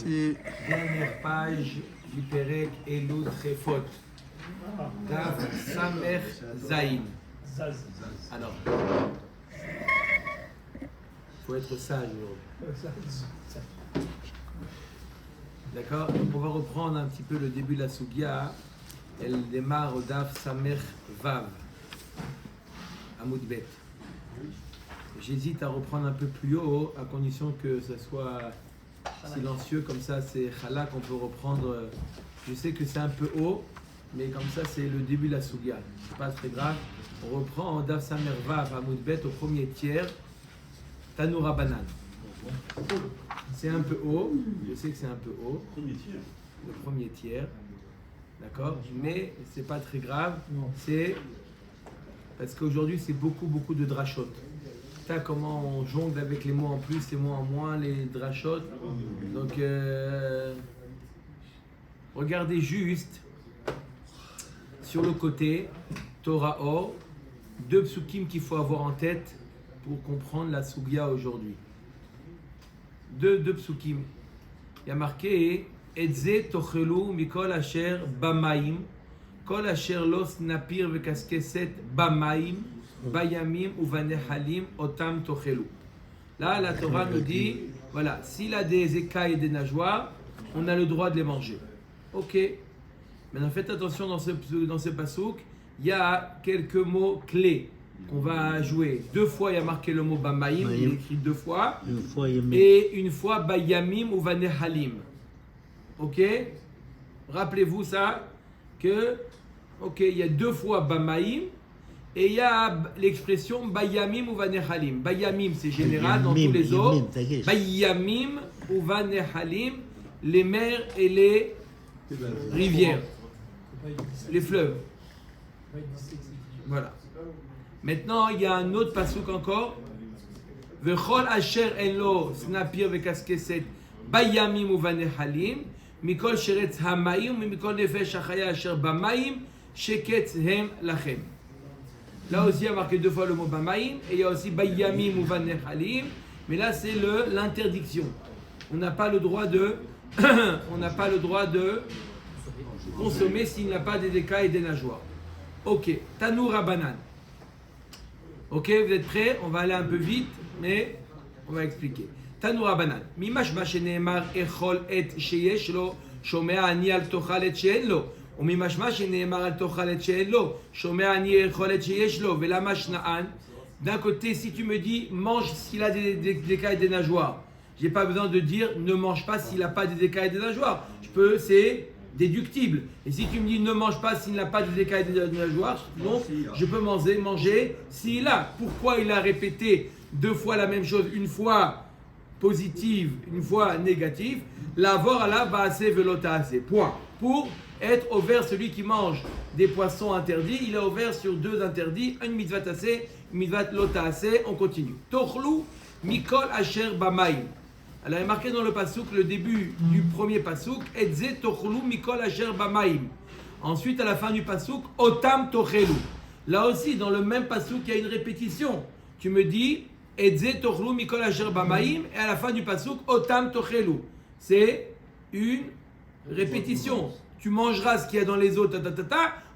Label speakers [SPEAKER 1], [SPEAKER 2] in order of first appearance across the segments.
[SPEAKER 1] C'est
[SPEAKER 2] dernière page du Perek Elul Trefot. Daf Samer Zain. Alors, faut être sage aujourd'hui. D'accord. Donc on va reprendre un petit peu le début de la Sugia. Elle démarre au Daf Samer Vav. Amoud Bet. J'hésite à reprendre un peu plus haut, à condition que ça soit silencieux, comme ça c'est Chala qu'on peut reprendre. Je sais que c'est un peu haut, mais comme ça c'est le début de la Sugia. C'est pas très grave. On reprend en Daf Samer Vav Amoud Bet au premier tiers, Tanoura Banan. C'est un peu haut, je sais que c'est un peu haut. Le premier tiers, d'accord, mais c'est pas très grave. C'est parce qu'aujourd'hui c'est beaucoup de drachot. T'as comment on jongle avec les mots en plus, les mots en moins, les drachot. Donc regardez juste sur le côté Torah Or, deux psukim qu'il faut avoir en tête pour comprendre la Sugia aujourd'hui. Deux psukim. Il y a marqué Etze tochelu mikol asher bamaim, kol asher los napir vekaskeset bamaim, bayamim uvanehalim otam tochelu. Là, la Torah nous dit, voilà, s'il a des écailles et des nageoires, on a le droit de les manger. Ok. Maintenant, faites attention dans ce pasouk, il y a quelques mots clés qu'on va jouer. Deux fois, il y a marqué le mot bamaim, il est écrit deux fois. Et une fois, bayamim ou vanehalim. Ok? Rappelez-vous ça, que, ok, il y a deux fois bamaim, et il y a l'expression bayamim ou vanehalim. Bayamim, c'est général dans tous les eaux. Bayamim ou vanehalim, les mers et les rivières, les fleuves. Voilà. Maintenant, il y a un autre pasouk encore. Vechol asher elo snapir vekaskeset bayamim uvanehalim mikol sheretz hamaim mikol nefesh achaya asher bamaim sheketz hem lachem. Là aussi, il y a marqué deux fois le mot bamaim et il y a aussi bayamim uvanehalim. Mais là, c'est l'interdiction. On n'a pas le droit de consommer s'il n'a pas des écailles et des nageoires. Ok. Tanoura banan. Ok, vous êtes prêts? On va aller un peu vite, mais on va expliquer. Tanoura banan. Mimashma sheneemar echol et sheyesh lo, shomea ani al tochal et she'en lo. Ou mimashma sheneemar al tochal et she'en lo, shomea ani echol et sheyesh lo. Velama shna'an. D'un côté, si tu me dis mange s'il a des écailles et des nageoires, j'ai pas besoin de dire ne mange pas s'il n'a pas des écailles et des nageoires. C'est déductible. Et si tu me dis ne mange pas s'il n'a pas des écailles et des nageoires, donc je peux manger s'il a. Pourquoi il a répété deux fois la même chose, une fois positive, une fois négative? La vorala va assez velota assez. Point. Pour être ouvert, celui qui mange des poissons interdits, il est ouvert sur deux interdits, une mitzvah assez, une mitzvah lota assez. On continue. Tochlu mikol asher bamaim. Alors, il est marqué dans le pasouk, le début du premier pasouk, Etze tochlu mikol asher bamaim. Ensuite, à la fin du pasouk, Otam tochelu. Là aussi, dans le même pasouk, il y a une répétition. Tu me dis, Etze tochlu mikol asher bamaim, et à la fin du pasouk, Otam tochelu. C'est une répétition. Tu mangeras ce qu'il y a dans les eaux,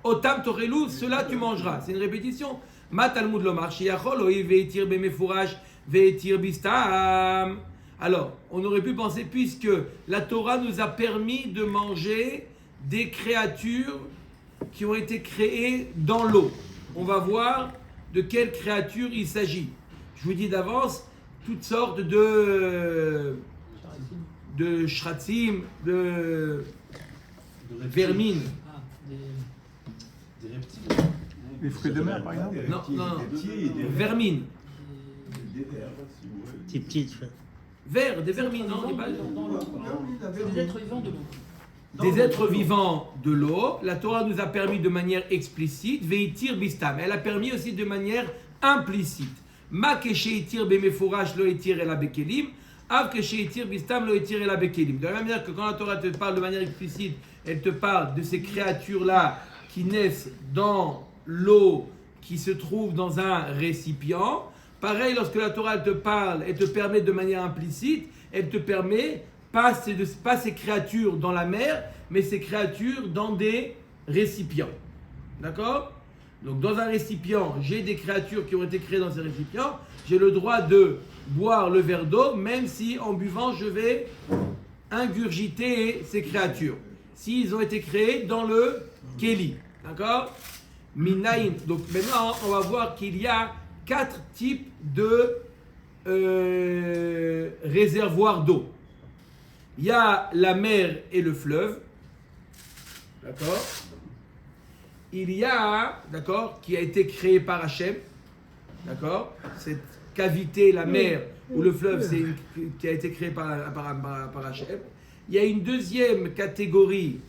[SPEAKER 2] Otam tochelu, cela tu mangeras. C'est une répétition. Ma talmud lomar, sheyachol oi veitir bemefurash, veitir bistam. Alors, on aurait pu penser, puisque la Torah nous a permis de manger des créatures qui ont été créées dans l'eau. On va voir de quelles créatures il s'agit. Je vous dis d'avance, toutes sortes de shratzim, de vermines.
[SPEAKER 3] Des reptiles.
[SPEAKER 1] les fruits de mer, par exemple.
[SPEAKER 2] Non. Vermines.
[SPEAKER 4] Des petites.
[SPEAKER 2] Des vermines, non?
[SPEAKER 5] Des êtres vivants de l'eau.
[SPEAKER 2] Des êtres vivants de l'eau. La Torah nous a permis de manière explicite, veitir bistam. Elle a permis aussi de manière implicite. Ma kesheitir bemefourash lo etir el abekelim, av kesheitir bistam lo etir el abekelim. De la même manière que quand la Torah te parle de manière explicite, elle te parle de ces créatures-là qui naissent dans l'eau, qui se trouvent dans un récipient. Pareil, lorsque la Torah te parle et te permet de manière implicite, elle te permet pas ces créatures dans la mer, mais ces créatures dans des récipients. D'accord? Donc dans un récipient, j'ai des créatures qui ont été créées dans ces récipients, j'ai le droit de boire le verre d'eau, même si en buvant, je vais ingurgiter ces créatures. S'ils ont été créés dans le Kéli. D'accord? Minaïn. Donc maintenant, on va voir qu'il y a 4 types de réservoirs d'eau. Il y a la mer et le fleuve. D'accord? Il y a, d'accord, qui a été créé par Hachem. D'accord? Cette cavité, la mer ou le fleuve, c'est qui a été créé par Hachem. Il y a une deuxième catégorie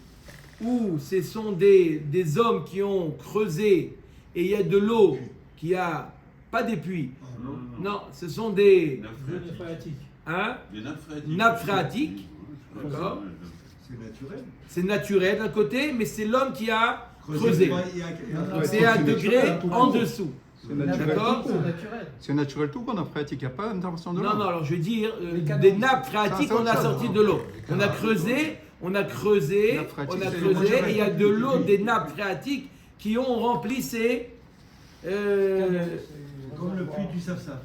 [SPEAKER 2] où ce sont des hommes qui ont creusé et il y a de l'eau qui a, pas des puits, non, ce sont des
[SPEAKER 3] nappes phréatiques.
[SPEAKER 2] Hein?
[SPEAKER 3] Des
[SPEAKER 2] Nappes phréatiques. D'accord?
[SPEAKER 4] C'est naturel.
[SPEAKER 2] C'est naturel d'un côté, mais c'est l'homme qui a creusé.
[SPEAKER 4] Donc
[SPEAKER 2] C'est un degré en dessous. D'accord?
[SPEAKER 1] C'est naturel tout qu'on a phréatique, il n'y a pas d'intervention de l'eau.
[SPEAKER 2] Non, non, alors je veux dire, des nappes phréatiques, on a sorti de l'eau. On a creusé, et il y a de l'eau des nappes phréatiques qui ont rempli ces.
[SPEAKER 4] Comme le puits du Safsaf.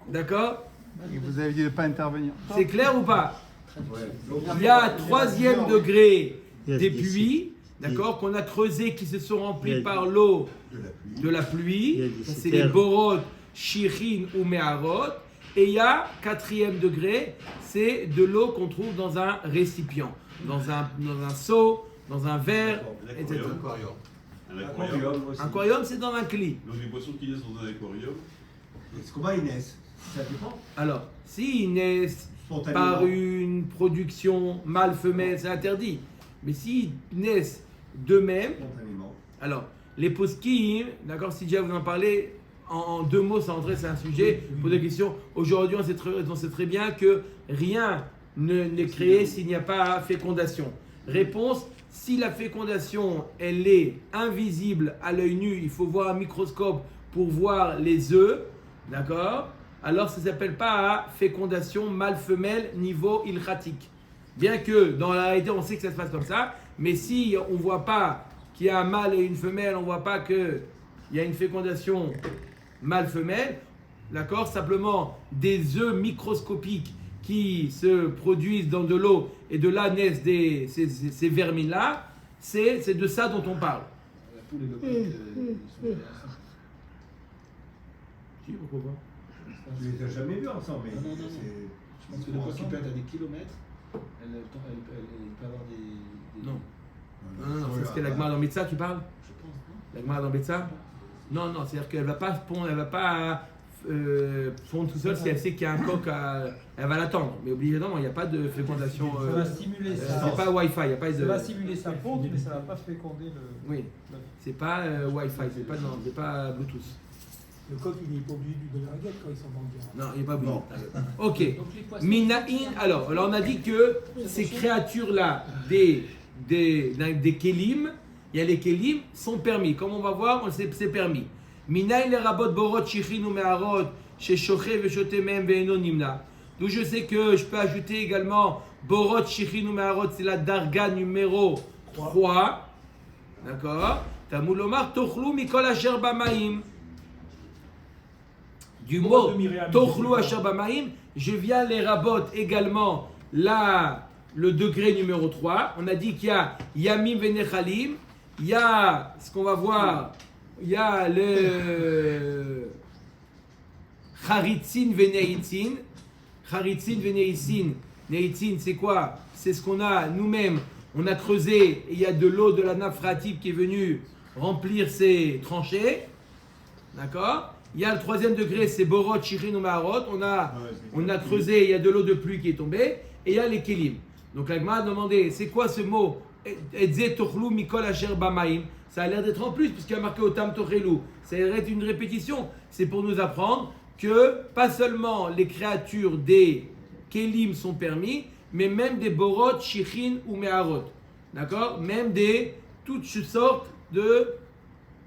[SPEAKER 2] D'accord?
[SPEAKER 1] Et vous avez dit de ne pas intervenir.
[SPEAKER 2] C'est clair ou pas? Il y a 3e degré des puits, d'accord, qu'on a creusés, qui se sont remplis par l'eau de la pluie. Ça, c'est les borod, shirin ou meharot. Et il y a 4e degré, c'est de l'eau qu'on trouve dans un récipient, dans un seau, dans un verre, etc.
[SPEAKER 3] Un aquarium.
[SPEAKER 2] Un aquarium, c'est dans un cli.
[SPEAKER 3] Donc les poissons qui naissent dans un aquarium.
[SPEAKER 4] Comment ils naissent? Ça dépend.
[SPEAKER 2] Alors, s'ils naissent
[SPEAKER 4] Spontanément.
[SPEAKER 2] par une production mâle-femelle, c'est interdit. Mais s'ils naissent d'eux-mêmes,
[SPEAKER 4] Spontanément.
[SPEAKER 2] alors, les poskim, d'accord, si déjà vous en parlez, en 2 mots, ça rentrait, c'est un sujet, pour des questions. Aujourd'hui, on sait très bien que rien n'est créé s'il n'y a pas fécondation. Réponse, si la fécondation, elle est invisible à l'œil nu, il faut voir un microscope pour voir les œufs, d'accord? Alors ça ne s'appelle pas fécondation mâle-femelle niveau ilchatique. Bien que dans la réalité, on sait que ça se passe comme ça, mais si on ne voit pas qu'il y a un mâle et une femelle, on ne voit pas qu'il y a une fécondation mâle-femelle, d'accord? Simplement des œufs microscopiques qui se produisent dans de l'eau et de là naissent ces vermines-là, c'est de ça dont on parle.
[SPEAKER 5] La poule et le coq, ils sont
[SPEAKER 2] Si, pourquoi pas?
[SPEAKER 4] Tu les as jamais vus ensemble, mais
[SPEAKER 5] Non.
[SPEAKER 4] c'est.
[SPEAKER 5] Je pense que le coq qui peut être à des kilomètres, elle peut avoir des.
[SPEAKER 2] Non, c'est ce qu'est la Gemara dans Betsa, tu parles?
[SPEAKER 5] Je pense, non?
[SPEAKER 2] La Gemara dans Betsa? Non, c'est-à-dire qu'elle ne va pas pondre, fondre tout seul si elle sait qu'il y a un coq, elle va l'attendre. Mais obligatoirement, il n'y a pas de fécondation.
[SPEAKER 6] Ça va stimuler ça.
[SPEAKER 2] C'est pas Wi-Fi, il n'y a pas de.
[SPEAKER 6] Ça va stimuler sa ponte, mais ça ne va pas féconder le.
[SPEAKER 2] Oui, c'est pas Wi-Fi, c'est pas Bluetooth.
[SPEAKER 6] Le coq, il n'est pas obligé de lui donner la gueule quand ils sont dans le guerre.
[SPEAKER 2] Non, il n'est pas obligé.
[SPEAKER 4] Non.
[SPEAKER 2] Ok.
[SPEAKER 5] Donc les poissons.
[SPEAKER 2] Minaïn, alors on a dit que ces créatures-là, des kélim, il y a les kélim, sont permis. Comme on va voir, c'est permis. Minaïn les rabot borot shichin ou meharot, chez shoché veshoté mem ve'eno nimna. D'où je sais que je peux ajouter également borot shichin ou meharot, c'est la darga numéro 3. D'accord? Tamoulomar tochlu mikol asher bamaim. Du mot Tochlu Asher Bamaim, je viens les rabotes également là, le degré numéro 3. On a dit qu'il y a Yamim Venechalim, il y a ce qu'on va voir, il y a le Charitzin Veneitzin. Charitzin Veneitzin, Neitzin, c'est quoi? C'est ce qu'on a nous-mêmes, on a creusé et il y a de l'eau de la nappe phréatique qui est venue remplir ces tranchées. D'accord? Il y a le 3e degré, c'est Borot, Shirin ou Maharot. On a creusé, il y a de l'eau de pluie qui est tombée. Et il y a les Kélim. Donc la Gemara a demandé, c'est quoi ce mot? Edze tochlu mikol asher bamaim. Ça a l'air d'être en plus, puisqu'il y a marqué Otam tochelu. Ça a l'air d'être une répétition. C'est pour nous apprendre que pas seulement les créatures des Kélim sont permis, mais même des Borot, Shirin ou Meharot. D'accord? Même toutes sortes de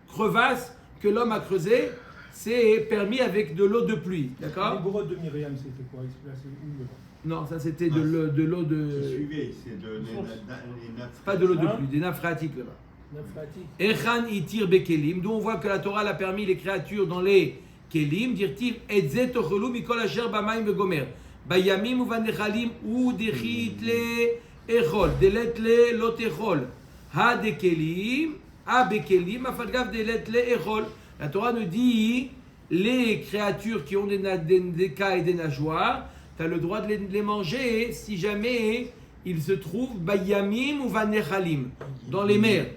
[SPEAKER 2] crevasses que l'homme a creusées. C'est permis avec de l'eau de pluie,
[SPEAKER 6] Les
[SPEAKER 2] d'accord?
[SPEAKER 6] borottes de Myriam, c'était quoi? C'est où
[SPEAKER 2] Non, ça c'était de l'eau de.
[SPEAKER 4] Suivez, c'est de les nappes.
[SPEAKER 2] Pas de l'eau de
[SPEAKER 6] Hein?
[SPEAKER 2] pluie, des nappes phréatiques là-bas.
[SPEAKER 6] Nephratique.
[SPEAKER 2] Echan itir bekelim, d'où on voit que la Torah a permis les créatures dans les kelim, dire-t-il, etzet ochelou mikol asher bamaim begomer, bayamim uvanechalim ou dechit le echol, delet le lot echol, ha de kelim, ha bekelim, afalgav delet le echol. La Torah nous dit, les créatures qui ont des cas et des nageoires, tu as le droit de les manger si jamais ils se trouvent bayamim ou vanechalim, dans les mers.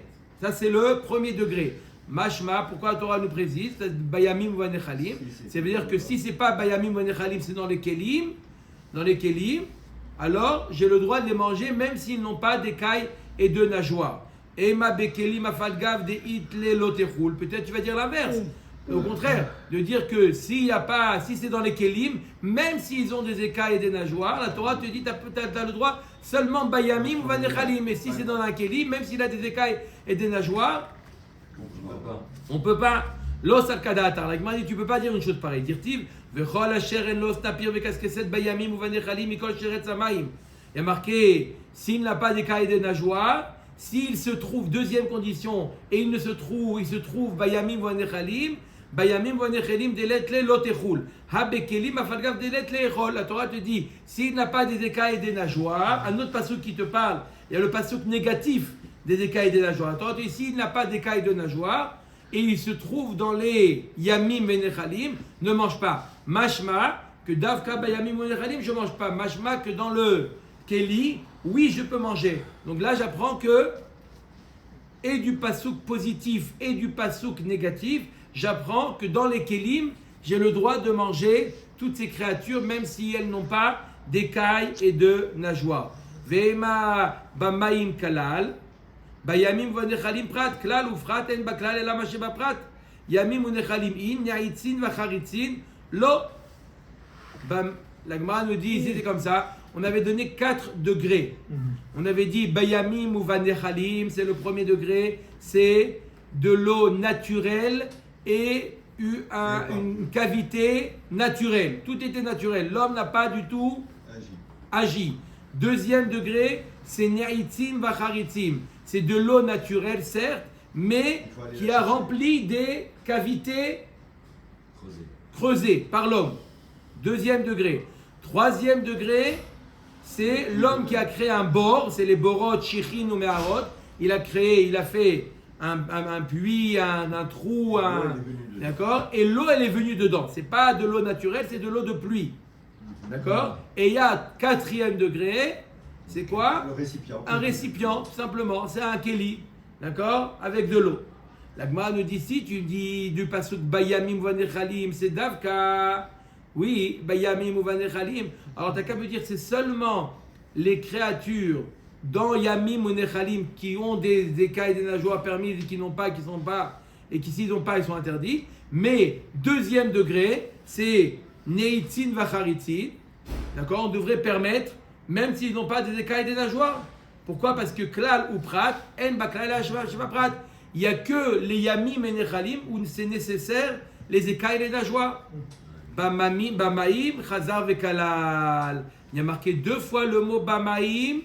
[SPEAKER 2] Ça, c'est le premier degré. Mashma, pourquoi la Torah nous précise bayamim ou vanechalim. Ça veut dire que si c'est pas bayamim ou vanechalim, c'est dans les kelim, alors j'ai le droit de les manger même s'ils n'ont pas d'écailles et de nageoires. Ema bekelim afalgav de itle lotechoul. Peut-être tu vas dire l'inverse. Au contraire, de dire que si c'est dans les kelim, même s'ils ont des écailles et des nageoires, la Torah te dit tu as le droit seulement bayamim ou vanechalim. Et si c'est dans un kelim, même s'il a des écailles et des nageoires, on peut pas. L'os al-kadatar. La Gemara dit tu peux pas dire une chose pareille. Dire-t-il vechol asher en los tapir vekaskeset bayamim ou vanechalim mikol sheret samaim. Il y a marqué s'il n'a pas d'écailles et des nageoires, s'il se trouve, deuxième condition, et il se trouve bayamim ou vanechalim, bayamim vanechalim delet le lotechoul. Ha bekelim afalgav delet le echol. La Torah te dit s'il n'a pas des écailles et des nageoires, un autre passouk qui te parle, il y a le passouk négatif des écailles et des nageoires. La Torah te dit s'il n'a pas d'écailles et de nageoires et il se trouve dans les yamim vanechalim, ne mange pas. Mashma que davka bayamim vanechalim, je mange pas. Mashma que dans le keli, oui, je peux manger. Donc là, j'apprends que et du passouk positif et du passouk négatif, j'apprends que dans les kelim, j'ai le droit de manger toutes ces créatures, même si elles n'ont pas d'écailles et de nageoires. Ve'ema bamaim kalal, bayamim vanechalim prat, klal ou frat en baklal ela ma sheba prat, yamim unechalim in, ya'itzin vacharitzin, lo. La Gemara nous dit ici, c'est comme ça. On avait donné 4 degrés. On avait dit bayamim ou vanechalim, c'est le premier degré, c'est de l'eau naturelle et une cavité naturelle. Tout était naturel. L'homme n'a pas du tout agi. Deuxième degré, c'est ni'itzim vacharitzim. C'est de l'eau naturelle, certes, mais qui a rempli des cavités creusées par l'homme. Deuxième degré. Troisième degré, c'est l'homme qui a créé un bord, c'est les borot, shichin ou meharot. Il a fait un puits, un trou, d'accord. Et l'eau, elle est venue dedans. C'est pas de l'eau naturelle, c'est de l'eau de pluie, d'accord. Et il y a quatrième degré, c'est quoi?
[SPEAKER 4] Le récipient.
[SPEAKER 2] Un récipient, tout simplement. C'est un keli, d'accord, avec de l'eau. La Gemara nous dit si tu dis du pasuk bayamim vanechalim, c'est davka. Oui, bayamim ou vanechalim. Alors, t'as qu'à me dire c'est seulement les créatures dans yamim ou nechalim qui ont des écailles, des nageoires permises et qui n'ont pas, qui sont pas, et qui s'ils n'ont pas, ils sont interdits. Mais deuxième degré, c'est neitzin vacharitzin. D'accord, on devrait permettre, même s'ils n'ont pas des écailles et des nageoires. Pourquoi? Parce que klal ou prat, en baklal sheva prat. Il n'y a que les yamim et nechalim où c'est nécessaire les écailles et les nageoires. Bamaim, chazar vekalal. Il y a marqué 2 fois le mot bamaim.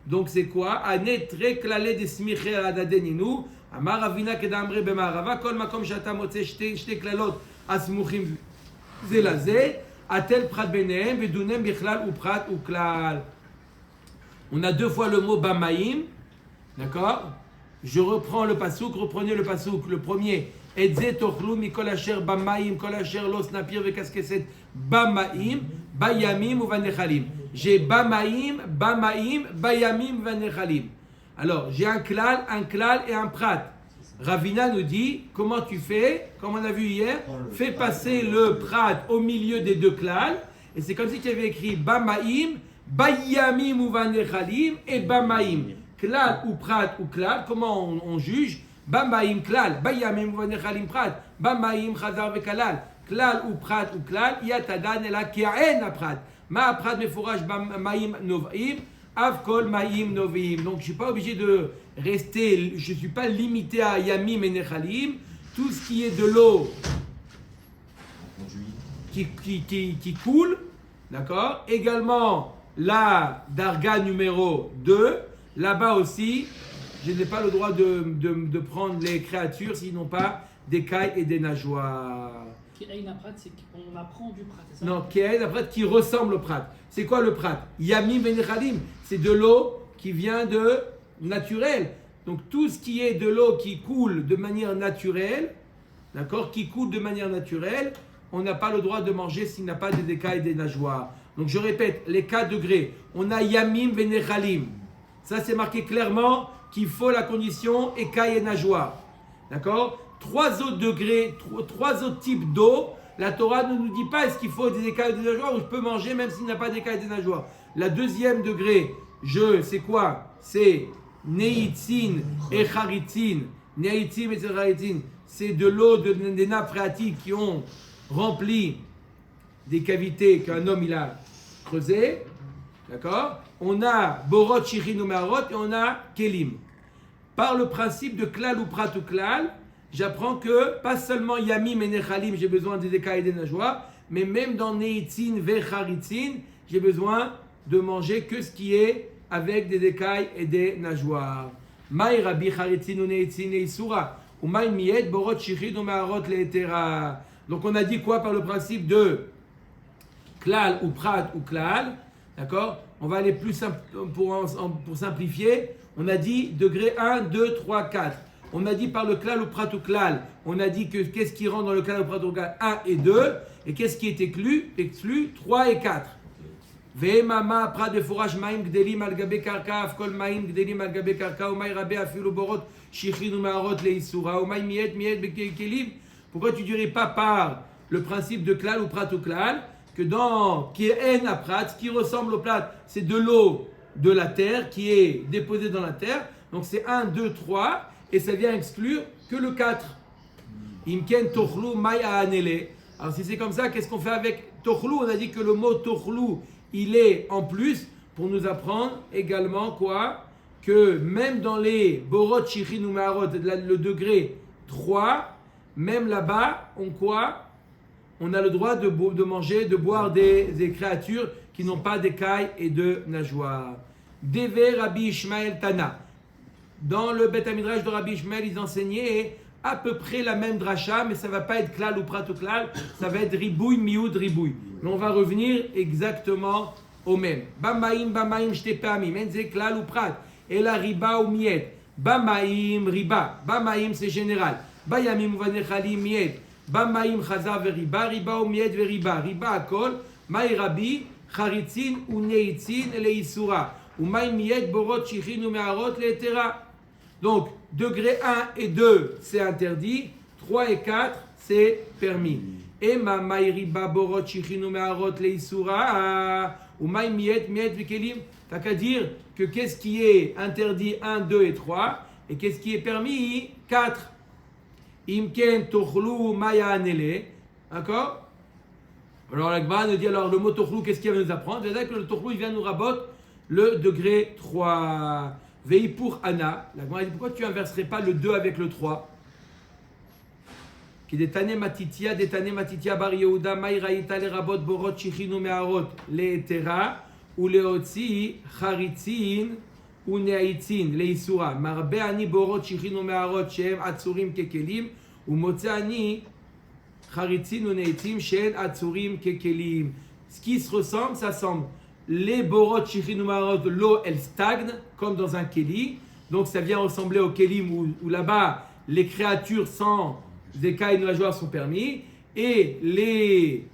[SPEAKER 2] Donc c'est quoi? Anetre klale de smiche adadeninu. Amar avina kedamre bemarava. Kol makom shata motze shte klalot asmuchim zelaze. Atel prat benehem vedunem bichlal ou prat ou klal. On a 2 fois le mot bamaim. D'accord? Je reprends le pasouk. Reprenez le pasouk. Le premier. Etzet ochlou mikol asher bamaim, kol asher los napir vekaskeset bamaim, bayamim ou vanechalim. J'ai bamaim, bayamim, vanechalim. Alors, j'ai un klal et un prat. Ravina nous dit, comment tu fais? Comme on a vu hier, fais passer le prat au milieu des 2 klal. Et c'est comme si tu avais écrit bamaim, bayamim ou vanechalim et bamaim. Klal ou prat ou klal, comment on juge? Bamaim klal, bayamim ou vanechalim prat, bamaim chazar vekalal, klal ou prat ou klal, yatadan ela ki'en aprat. Ma prat mefouraj bamaim novaim, avkol maim novaim. Donc je ne suis pas obligé de rester, je ne suis pas limité à yamim et nechalim. Tout ce qui est de l'eau qui coule, d'accord. Également la darga numéro 2, là-bas aussi, je n'ai pas le droit de prendre les créatures s'ils n'ont pas d'écailles et des nageoires.
[SPEAKER 7] Ki'ain Prat, c'est qu'on apprend du Prat, c'est ça?
[SPEAKER 2] Non, Ki'ain Prat qui ressemble au Prat. C'est quoi le Prat? Yamim Venechalim, c'est de l'eau qui vient de naturel. Donc tout ce qui est de l'eau qui coule de manière naturelle, d'accord, qui coule de manière naturelle, on n'a pas le droit de manger s'il n'a pas des écailles et des nageoires. Donc je répète, les 4 degrés, on a Yamim Venechalim. Ça c'est marqué clairement qu'il faut la condition écailles et nageoires. D'accord? 3 autres degrés, 3 autres types d'eau, la Torah ne nous dit pas est-ce qu'il faut des écailles et des nageoires ou je peux manger même s'il n'a pas d'écailles et des nageoires. La deuxième degré, c'est quoi? C'est Neitzin et Charitzin. Neitzin et Charitzin, c'est de l'eau des nappes phréatiques qui ont rempli des cavités qu'un homme il a creusées. D'accord? On a Borot, Shichin ou Meharot et on a Kelim. Par le principe de Klal ou Prat ou Klal, j'apprends que pas seulement Yamim et Nechalim, j'ai besoin des écailles et des nageoires, mais même dans Neitzin ve Charitzin, j'ai besoin de manger que ce qui est avec des écailles et des nageoires. Maï Rabbi Charitzin ou Neitzin et Isura. Ou Maï Miet Borot Shichin ou Meharot Le'etera. Donc on a dit quoi par le principe de Klal ou Prat ou Klal? D'accord? On va aller plus simple pour simplifier. On a dit degré 1, 2, 3, 4. On a dit par le klal ou prat ou klal. On a dit que qu'est-ce qui rentre dans le klal ou prat ou klal 1 et 2. Et qu'est-ce qui est exclu 3 et 4. Ve'emama prat de fourrage maïm gdelim al gabe karka afkol maïm gdelim al gabe karka ou maï rabbe afilu borot shichin ou maharot leisura ou maï miet bekelim. Pourquoi tu dirais pas par le principe de klal ou prat ou klal que dans qui est en prat, ce qui ressemble au plat, c'est de l'eau de la terre qui est déposée dans la terre. Donc c'est 1, 2, 3 et ça vient exclure que le 4. Imken tochlu maya anele. Alors si c'est comme ça, qu'est-ce qu'on fait avec tochlu? On a dit que le mot tochlu, il est en plus pour nous apprendre également quoi? Que même dans les borot, shichin ou meharot, le degré 3, même là-bas, on a le droit de manger, de boire des créatures qui n'ont pas d'écailles et de nageoires. Deve Rabbi Ishmael Tana. Dans le Beth Midrash de Rabbi Ishmael, ils enseignaient à peu près la même dracha, mais ça ne va pas être klal ou prat ou klal, ça va être ribouille, mioud, ribouille. Mais on va revenir exactement au même. Bamaim, shtepamim, enze klal ou prat, et la riba ou miet. Bamaim, riba. Bamaim, c'est général. Bayamim ou vanechalim, miet. Bamaim, chaza, veriba, riba ou miet, veriba. Riba, akol, maï rabi, charitzin ou neitzin, leisura. Ou maï miet, borot, shichin ou meharot, le'etera. Donc, degré 1 et 2, c'est interdit. 3 et 4, c'est permis. Et ma maïriba borot shichin ou meharot, leisura. Ou maï miet, vikelim. T'as qu'à dire que qu'est-ce qui est interdit 1, 2 et 3. Et qu'est-ce qui est permis 4. Imken tochlu maya anele. D'accord? Alors la Gemara nous dit alors le mot tochlu, qu'est-ce qu'il va nous apprendre? C'est-à-dire que le tochlu il vient nous raboter le degré 3. Vei pour Anna. La Gemara dit pourquoi tu inverserais pas le 2 avec le 3? Qui détane matitia bar Yehuda maïraïta les rabot borot shichinu meharot le'etera ou leotzi charitzin ou neaitzin leisura. Marbe ani borot shichinu meharot shem atzurim kekelim ou motze ani charitzin ou neaitzin shem atzurim kekelim. Ce qui se ressemble, ça semble. Les borot shichin ou meharot, l'eau elle stagne comme dans un keli, donc ça vient ressembler au kelim où là-bas les créatures sans écailles et nageoires sont permis, et les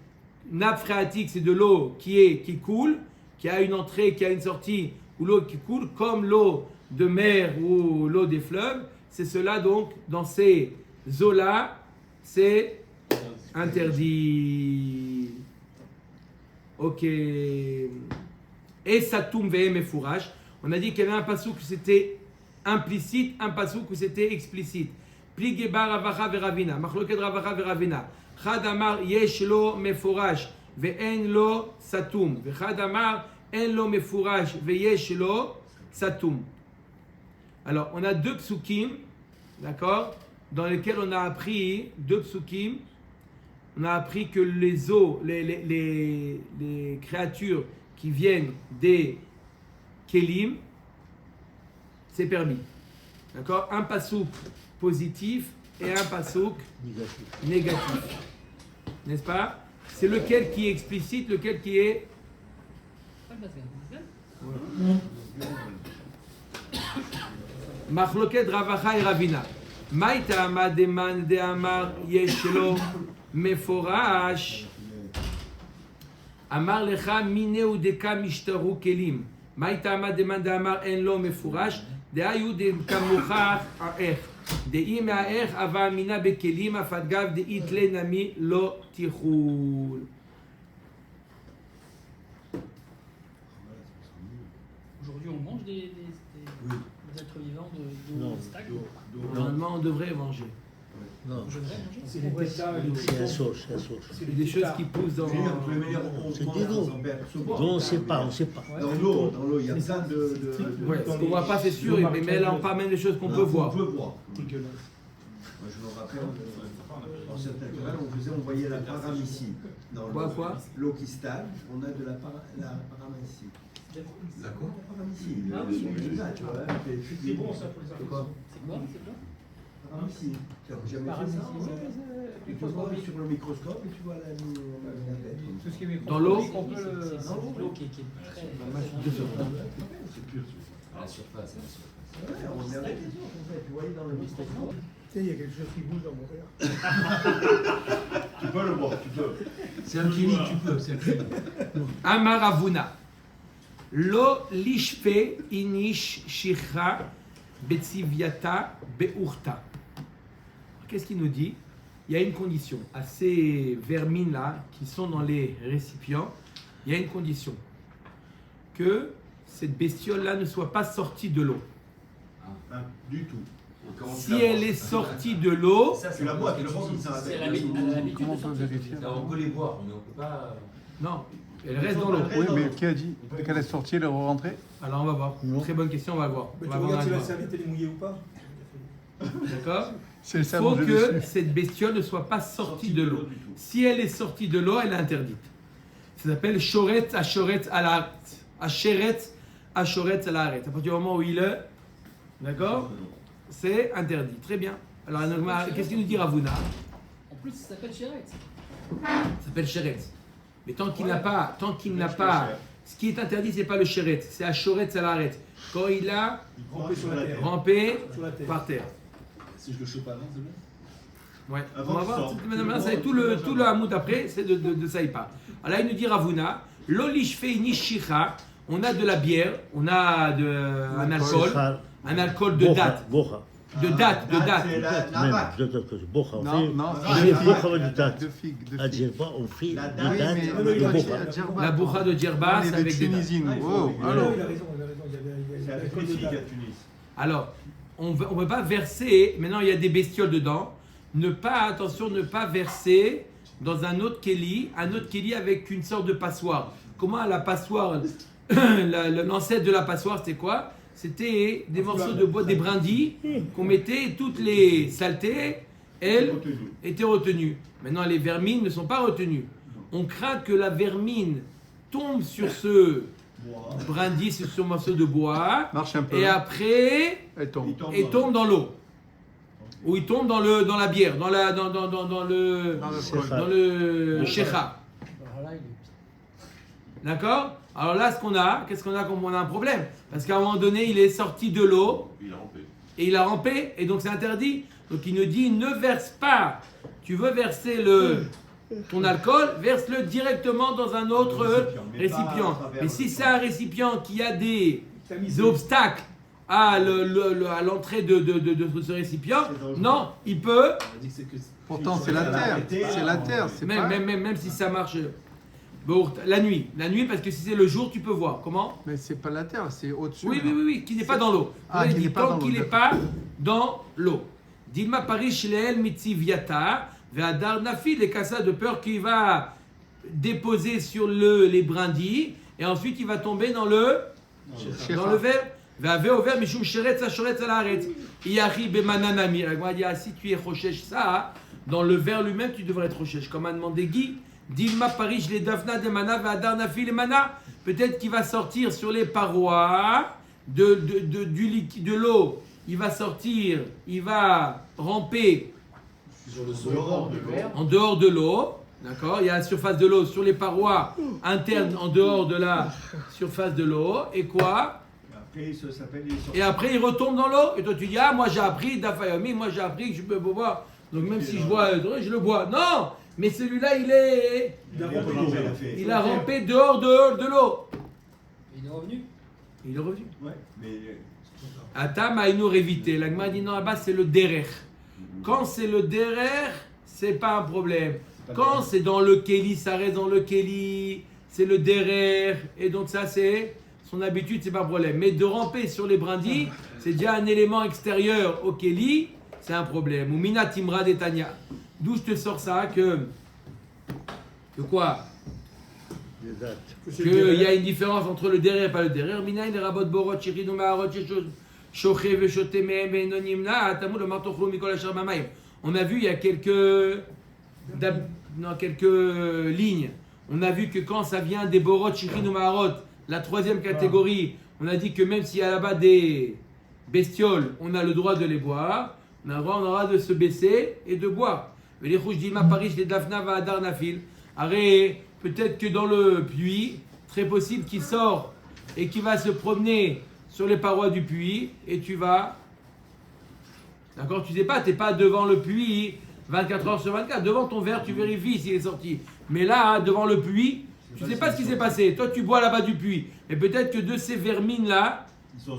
[SPEAKER 2] nappes phréatiques c'est de l'eau qui coule, qui a une entrée, qui a une sortie, ou l'eau qui coule comme l'eau de mer ou l'eau des fleuves. C'est cela donc dans ces eaux-là c'est interdit. Ok. Et Satoum ve'em et fourrage. On a dit qu'il y avait un passouk où c'était implicite, un passouk où c'était explicite. Pligeba ravacha ve'ravina. Machloket ravacha ve'ravina. Chad amar yesh lo mefourage ve'en lo satoum. Ve'chad amar en lo mefourage ve'yesh lo satoum. Alors, on a deux psukim, d'accord, dans lesquels on a appris, deux psukim, on a appris que les eaux, les créatures qui viennent des kelim, c'est permis. D'accord? Un pasouk positif et un pasouk négatif. N'est-ce pas? C'est lequel qui est explicite, lequel qui est...
[SPEAKER 7] Pas le basgan.
[SPEAKER 2] Machloket Ravacha et Ravina. Maïta Amademan de Amar Yeshlo Meforash. Amar Lecha Mine ou Deka Mishtaru Kelim. Maïta Amademan de Amar Enlo Meforash. De Ayou de Kamochach Aer. De Im Aer Ava Mina Bekelim Afadgav de Itle Nami Lo Tichul.
[SPEAKER 7] Aujourd'hui, on mange des êtres vivants de stag.
[SPEAKER 2] Normalement, on devrait manger.
[SPEAKER 8] Non,
[SPEAKER 7] Je devrais manger.
[SPEAKER 6] C'est les pétales, les
[SPEAKER 8] c'est la sauce, c'est la sauce.
[SPEAKER 2] C'est des choses qui poussent dans...
[SPEAKER 8] C'est des dos. Donc on ne sait pas, on ne sait pas.
[SPEAKER 4] Dans l'eau, il y a plein de.
[SPEAKER 2] Ouais, ce qu'on voit pas, c'est sûr, mais là, on parle même des choses qu'on peut voir.
[SPEAKER 4] On peut voir.
[SPEAKER 6] dégueulasses.
[SPEAKER 4] Moi, je me rappelle, dans certains canals, on voyait la paramécie. Dans
[SPEAKER 2] Quoi
[SPEAKER 4] l'eau qui stagne, on a de la paramécie.
[SPEAKER 3] D'accord.
[SPEAKER 4] La paramécie.
[SPEAKER 7] Ah oui,
[SPEAKER 4] tu vois.
[SPEAKER 6] C'est bon ça pour les
[SPEAKER 4] C'est quoi?
[SPEAKER 7] C'est quoi?
[SPEAKER 4] Paramécie. Tu n'as jamais fait ça? Tu peux voir sur le microscope et tu vois la tête.
[SPEAKER 6] Tout ce qui est
[SPEAKER 2] Dans l'eau?
[SPEAKER 6] on peut le.
[SPEAKER 7] C'est l'eau qui est très...
[SPEAKER 3] C'est pur.
[SPEAKER 9] À la surface, à la surface.
[SPEAKER 4] Ouais, on est avec les autres, en fait. Tu voyais dans le microscope.
[SPEAKER 6] Tu sais, il y a quelque chose qui bouge dans mon verre.
[SPEAKER 3] Tu peux le voir, tu peux.
[SPEAKER 9] C'est un kili, tu peux, c'est un kili.
[SPEAKER 2] Amar Avuna. Lo lishfe inish shicha betziviata beurta. Qu'est-ce qu'il nous dit? Il y a une condition. À ces vermines-là, qui sont dans les récipients, il y a une condition. Que cette bestiole-là ne soit pas sortie de l'eau.
[SPEAKER 3] Du tout. On commence
[SPEAKER 2] Si
[SPEAKER 3] à
[SPEAKER 2] elle
[SPEAKER 3] voir.
[SPEAKER 2] est sortie de l'eau,
[SPEAKER 4] Tu la bois, tu le vois comme ça.
[SPEAKER 7] C'est l'habitude
[SPEAKER 1] Comment
[SPEAKER 7] de
[SPEAKER 1] on peut
[SPEAKER 7] sortir.
[SPEAKER 1] vérifier?
[SPEAKER 9] On peut les voir, mais on peut pas.
[SPEAKER 2] non, elle reste dans l'eau.
[SPEAKER 1] Oui, mais qui a dit qu'elle est sortie, elle est rentrée?
[SPEAKER 2] Alors on va voir.
[SPEAKER 8] Non.
[SPEAKER 2] Très bonne question, on va le voir.
[SPEAKER 6] Mais
[SPEAKER 2] On
[SPEAKER 6] tu
[SPEAKER 2] va voir
[SPEAKER 6] regardes si
[SPEAKER 2] dans
[SPEAKER 6] la
[SPEAKER 2] la
[SPEAKER 6] serviette elle est mouillée ou pas.
[SPEAKER 2] D'accord?
[SPEAKER 1] C'est le
[SPEAKER 2] Il
[SPEAKER 1] savon
[SPEAKER 2] faut
[SPEAKER 1] que
[SPEAKER 2] que
[SPEAKER 1] dessus.
[SPEAKER 2] cette bestiole ne soit pas sortie de l'eau. Si elle est sortie de l'eau, elle est interdite. Ça s'appelle shoretz ashoretz alaret. Asheretz ashoretz alaret. À partir du moment où il est, d'accord, c'est interdit. Très bien. Alors, qu'est-ce qu'il nous dit Ravuna?
[SPEAKER 7] En plus, ça s'appelle Chéret.
[SPEAKER 2] Ça s'appelle sheretz. Mais tant qu'il n'a pas, ce qui est interdit, c'est pas le sheretz, c'est ashoretz alaret. Quand il a
[SPEAKER 6] Ramper sur la terre.
[SPEAKER 2] rampé
[SPEAKER 6] Sur la terre.
[SPEAKER 2] par terre.
[SPEAKER 5] Si je le chope avant, c'est bon?
[SPEAKER 2] Ouais.
[SPEAKER 3] Avant
[SPEAKER 2] On va
[SPEAKER 3] qu'il
[SPEAKER 2] voir.
[SPEAKER 3] sorte.
[SPEAKER 2] Maintenant, ça, tout le hamoud après, c'est de ça il parle. Alors là, il nous dit Ravuna, l'olishfe nishicha, on a de la bière, on a un alcool de date.
[SPEAKER 8] Bocha.
[SPEAKER 2] De date.
[SPEAKER 4] C'est la
[SPEAKER 8] Même,
[SPEAKER 4] vache.
[SPEAKER 8] de date. Bocha, on
[SPEAKER 1] Non,
[SPEAKER 8] fait.
[SPEAKER 1] non,
[SPEAKER 8] On fait bocha avec du date.
[SPEAKER 1] de figues.
[SPEAKER 8] À Djerba, on fait
[SPEAKER 4] La
[SPEAKER 8] du
[SPEAKER 4] date.
[SPEAKER 8] date
[SPEAKER 1] Oui,
[SPEAKER 8] et
[SPEAKER 1] mais
[SPEAKER 8] de bocha.
[SPEAKER 2] La bourra de Djerba,
[SPEAKER 1] On
[SPEAKER 2] c'est
[SPEAKER 1] est de
[SPEAKER 2] avec des dates.
[SPEAKER 1] Tunisie, nous. Oh,
[SPEAKER 6] Ah,
[SPEAKER 1] alors.
[SPEAKER 6] il a raison, il a raison. Il y
[SPEAKER 4] C'est
[SPEAKER 6] avait
[SPEAKER 4] avec
[SPEAKER 6] l'alcool
[SPEAKER 4] les
[SPEAKER 6] de
[SPEAKER 4] filles à
[SPEAKER 6] date.
[SPEAKER 4] Tunis.
[SPEAKER 2] Alors, on ne peut pas verser, maintenant il y a des bestioles dedans, ne pas verser dans un autre keli avec une sorte de passoire. Comment la passoire, l'ancêtre de la passoire, c'était quoi? C'était des morceaux de bois, des brindilles qu'on mettait, et toutes les saletés, elles, étaient retenues. Maintenant, les vermines ne sont pas retenues. On craint que la vermine tombe sur ce brindille, sur ce morceau de bois,
[SPEAKER 1] Marche un peu.
[SPEAKER 2] et après,
[SPEAKER 1] Elle tombe.
[SPEAKER 2] et tombe dans l'eau. Ou il tombe dans la bière, dans le
[SPEAKER 1] Dans le col.
[SPEAKER 2] dans le shecha.
[SPEAKER 7] Alors là, il est...
[SPEAKER 2] D'accord? Alors là, qu'est-ce qu'on a comme on a un problème? Parce qu'à un moment donné, il est sorti de l'eau
[SPEAKER 3] Il a rampé.
[SPEAKER 2] et il a rampé, et donc c'est interdit. Donc il nous dit, ne verse pas. Tu veux verser ton alcool, verse-le directement dans un autre récipient. Mais si c'est un récipient qui a des obstacles à l'entrée de ce récipient, non, il peut,
[SPEAKER 5] On a dit que c'est que.
[SPEAKER 1] Pourtant, c'est la terre. C'est la terre. C'est pas...
[SPEAKER 2] même si ça marche, bon, la nuit, parce que si c'est le jour, tu peux voir. Comment?
[SPEAKER 1] Mais c'est pas la terre, c'est au-dessus.
[SPEAKER 2] Oui, qui n'est pas dans l'eau.
[SPEAKER 1] Ah,
[SPEAKER 2] Il
[SPEAKER 1] qui
[SPEAKER 2] dit
[SPEAKER 1] n'est pas
[SPEAKER 2] tant
[SPEAKER 1] dans l'eau,
[SPEAKER 2] qu'il n'est
[SPEAKER 1] d'accord.
[SPEAKER 2] pas dans l'eau. Dilma Paris Shleel Mitziviata, Ve'adar Nafi, les cassas de peur qu'il va déposer sur les brindilles, et ensuite il va tomber dans le verre. Ve'ave au verre, Mishum Sheretz HaShoretz Alaretz. Iyachi Bemananami. La Gemara dit, ah, si tu es Rochesh ça, dans le verre lui-même, tu devrais être Rochesh. Comme a demandé Guy, Dilma Paris les Dafna de Mana, Ve'adar Nafi les Mana. peut-être qu'il va sortir sur les parois de l'eau. Il va sortir, il va ramper
[SPEAKER 5] Sur le sol.
[SPEAKER 2] en dehors de l'eau. D'accord? Il y a la surface de l'eau sur les parois internes en dehors de la surface de l'eau. Et quoi?
[SPEAKER 4] Après, ça s'appelle
[SPEAKER 2] Et après, il retombe dans l'eau. Et toi, tu dis, ah, moi j'ai appris d'Afayomi, moi j'ai appris que je peux boire. Donc même si je bois, je le bois. Non! Mais celui-là, il a rampé dehors de l'eau.
[SPEAKER 7] Il est revenu.
[SPEAKER 2] Il est revenu.
[SPEAKER 4] Ouais, mais.
[SPEAKER 2] Atam a une évité. La Gemara dit non, là-bas, c'est le derer. Quand c'est le derer, c'est pas un problème. Quand c'est dans le Kéli, ça reste dans le Kéli, c'est le derer. Et donc ça, c'est son habitude, c'est pas un problème. Mais de ramper sur les brindilles, c'est déjà un élément extérieur au Kéli, c'est un problème. Ou Mina Timra d'Etania. D'où je te sors ça que quoi? Qu'il y a une différence entre le derrière et pas le derrière. Mina il rabot borot chirinou ma'arot shoché veshoté mehem enonimna atamu le martochlo mikol asher b'mayim. On a vu il y a quelques lignes. On a vu que quand ça vient des borot chirinou ma'arot, la troisième catégorie, on a dit que même s'il y a là-bas des bestioles, on a le droit de les boire. On aura de se baisser et de boire. Mais les rouges d'Ima Paris, les Dafna va Adar Nafil. Arrête, peut-être que dans le puits, très possible qu'il sort et qu'il va se promener sur les parois du puits et tu vas. D'accord? Tu sais pas, tu n'es pas devant le puits 24 heures sur 24. Devant ton verre, tu vérifies s'il est sorti. Mais là, devant le puits, tu ne sais pas ce qui s'est passé. Toi, tu bois là-bas du puits. Et peut-être que de ces vermines-là, ils sont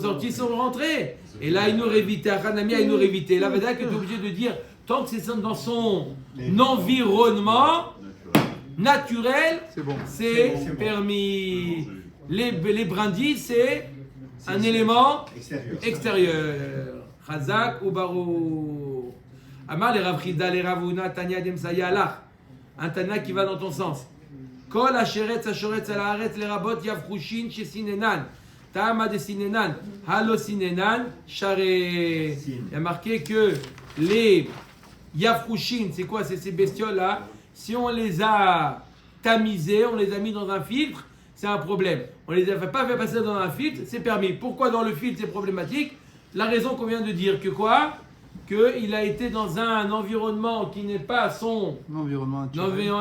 [SPEAKER 2] sortis, ils sont rentrés. Et là, ils nous révitaient. Hanami, ils nous révitaient. Là, que tu es obligé de dire, tant que c'est dans son environnement naturel, c'est permis. Les brindilles, c'est un élément extérieur. Chazak ou Barou. Amar les Ravchida, les Ravuna, Tanya Demsaya Alach. Un Tanya qui va dans ton sens. Kol Asheretz, Ashoretz, Alaharetz, les Rabot, Yavchushin, Shesinenan. Ta'ama de Sinenan, Halo Sinenan, Share. Il y a marqué que les Yafrushin, c'est quoi? C'est ces bestioles-là. Si on les a tamisées, on les a mis dans un filtre, c'est un problème. On les a pas fait passer dans un filtre, c'est permis. Pourquoi dans le filtre c'est problématique? La raison qu'on vient de dire, que quoi? Qu'il a été dans un environnement qui n'est pas son environnement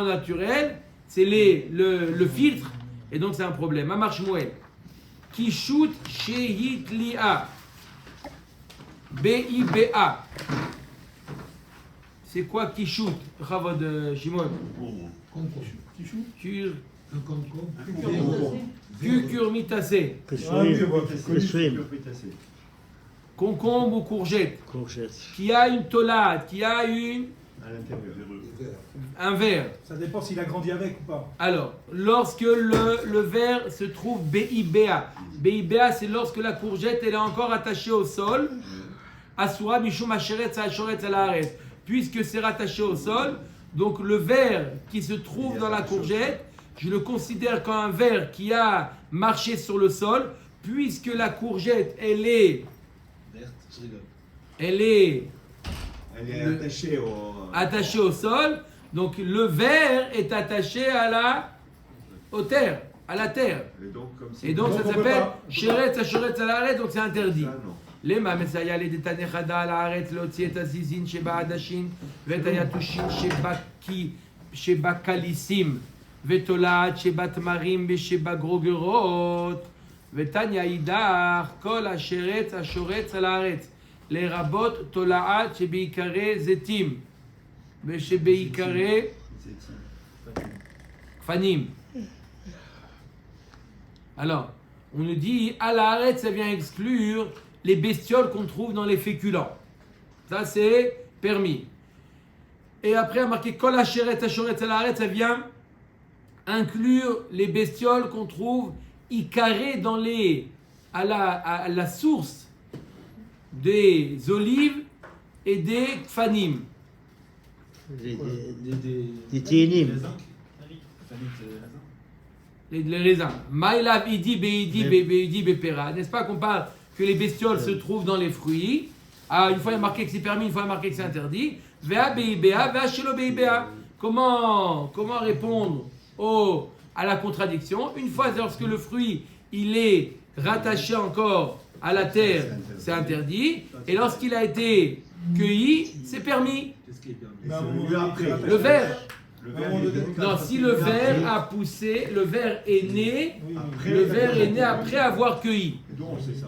[SPEAKER 2] naturel, c'est le filtre, et donc c'est un problème. Amar Shmuel. Kishut Shehitlia. B-I-B-A. C'est quoi Kishut? Chavod Shimon. Cucurmitacé. Concombre ou courgette. Qui a une tolade, qui a un verre.
[SPEAKER 6] Ça dépend s'il a grandi avec ou pas.
[SPEAKER 2] Alors, lorsque le verre se trouve BIBA. BIBA, c'est lorsque la courgette elle est encore attachée au sol. Asura mishum asheretz ashoretz alaharetz. Puisque c'est rattaché au sol, donc le verre qui se trouve dans la courgette, je le considère comme un verre qui a marché sur le sol, puisque la courgette, elle est attachée au sol, donc le verre est attaché à la terre. Et donc ça s'appelle Sheretz Ashoretz Alaharetz, donc c'est interdit. למה מסייע לדתני חדה על הארץ להוציא את הזיזין שבעדשים ואת היתושים שבקליסים ותולעת שבתמרים ושבגרוגרות ותניא אידך כל השרץ השורץ על הארץ לרבות תולעת שבעיקרי זיתים ושבעיקרי גפנים. Alors, on nous dit à l'arrêt, ça vient exclure les bestioles qu'on trouve dans les féculents. Ça, c'est permis. Et après, à marquer Kol Asheret Ashoretz Alaharetz, ça vient inclure les bestioles qu'on trouve icarées à la source des olives et des kfanim.
[SPEAKER 8] Des ténim.
[SPEAKER 2] Les raisins. Maïlav idi beidi bepera. N'est-ce pas qu'on parle que les bestioles se trouvent dans les fruits? Une fois il est marqué que c'est permis, une fois il est marqué que c'est interdit. Vea beibea, vea shelo beibea. Comment répondre aux à la contradiction. Une fois, lorsque le fruit, il est rattaché encore à la terre, c'est interdit. Et lorsqu'il a été cueilli, c'est permis.
[SPEAKER 5] Qu'est-ce qui est permis?
[SPEAKER 4] Mais à un moment donné, après,
[SPEAKER 2] Le verre.
[SPEAKER 3] Le
[SPEAKER 4] à un
[SPEAKER 3] verre,
[SPEAKER 4] moment
[SPEAKER 3] il est
[SPEAKER 4] donné,
[SPEAKER 3] délicat.
[SPEAKER 2] Non, si le verre a poussé, le verre est né,
[SPEAKER 6] Oui,
[SPEAKER 4] Après,
[SPEAKER 2] le verre est né après avoir cueilli.
[SPEAKER 3] Donc, c'est ça.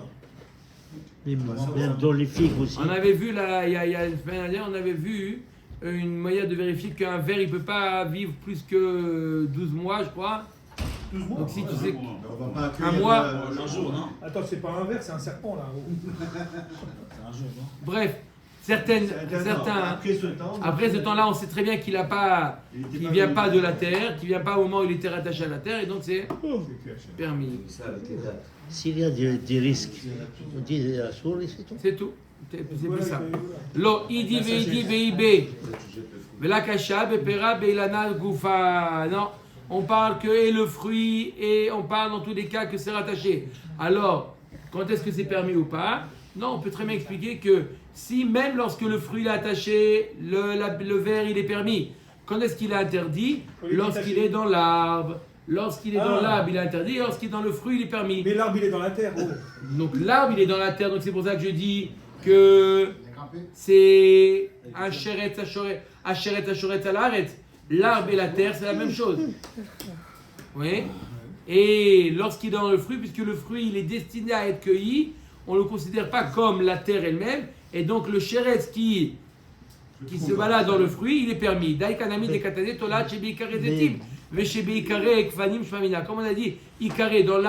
[SPEAKER 8] Même dans les figues aussi.
[SPEAKER 2] On avait vu, là, il y a une semaine dernière, on avait vu une moyen de vérifier qu'un verre, il ne peut pas vivre plus que 12 mois, je crois.
[SPEAKER 4] 12 mois.
[SPEAKER 2] Donc si tu sais...
[SPEAKER 3] On va pas accueillir
[SPEAKER 2] mois.
[SPEAKER 5] Un jour, non?
[SPEAKER 6] Attends, c'est pas un verre, c'est un serpent là.
[SPEAKER 5] C'est un jour, non?
[SPEAKER 2] Bref,
[SPEAKER 3] C'est intéressant.
[SPEAKER 2] certains...
[SPEAKER 3] Après ce temps,
[SPEAKER 2] Après ce temps-là, on sait très bien qu'il ne vient pas de la terre, qu'il ne vient pas au moment où il était rattaché à la terre, et donc c'est permis.
[SPEAKER 9] Ça avec les dates.
[SPEAKER 8] S'il y a des risques, on dit à sourd et c'est tout.
[SPEAKER 2] C'est tout. C'est plus ça. Lo idi veidi veibe. Vela kasha bepera beilana goufa. Non, on parle que et le fruit et on parle dans tous les cas que c'est rattaché. Alors, quand est-ce que c'est permis ou pas? Non, on peut très bien expliquer que si même lorsque le fruit est attaché, le verre il est permis. Quand est-ce qu'il est interdit? Lorsqu'il est dans l'arbre. Lorsqu'il est dans l'arbre, il est interdit. Lorsqu'il est dans le fruit, il est permis.
[SPEAKER 6] Mais l'arbre il est dans la terre. Oh.
[SPEAKER 2] Donc l'arbre, il est dans la terre. Donc c'est pour ça que je dis que c'est un chéret à l'arrête. L'arbre et la terre, c'est la même chose. Oui. Et lorsqu'il est dans le fruit, puisque le fruit, il est destiné à être cueilli, on ne le considère pas comme la terre elle-même. Et donc le chéret qui se balade dans le fruit, il est permis. Daïkanami de katane tola chebi karezetim. Veshebi ikare ekvanim shmamina. Comme on a dit, ikare dans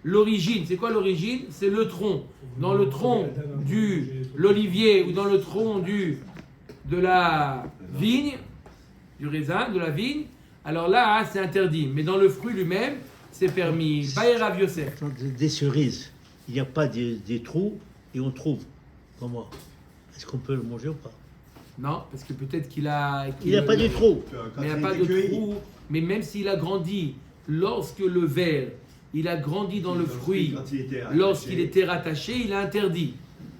[SPEAKER 2] l'origine. C'est quoi l'origine? C'est le tronc. Dans le tronc de l'olivier ou dans le tronc de la vigne, du raisin, de la vigne, alors là, c'est interdit. Mais dans le fruit lui-même, c'est permis. Bayer Rav Yosef.
[SPEAKER 8] Des cerises, il n'y a pas des trous et on trouve. Comment? Est-ce qu'on peut le manger ou pas?
[SPEAKER 2] Non, parce que peut-être qu'il a...
[SPEAKER 8] Il n'y a pas de trou.
[SPEAKER 2] Mais il n'y a pas de trou. Mais même s'il a grandi, lorsque le verre, il a grandi dans le fruit, lorsqu'il était rattaché, il est interdit.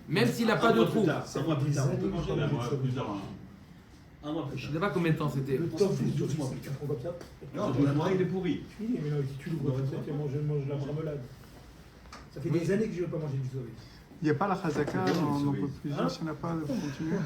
[SPEAKER 2] Même s'il n'a pas de trou.
[SPEAKER 5] Un mois plus tard, on peut manger la Un mois plus
[SPEAKER 2] Je
[SPEAKER 5] tard.
[SPEAKER 2] ne sais pas combien de temps c'était.
[SPEAKER 6] Le temps, c'est tout, tu prends comme ça.
[SPEAKER 3] Non, pour l'instant, il est pourri.
[SPEAKER 6] Oui, mais non, si tu l'ouvres comme ça, tu manges la marmelade. Ça fait des années que je ne veux pas manger du soleil.
[SPEAKER 1] Il n'y a pas la chazaka, on en peut plusieurs, s'il n'y en a pas, continuer.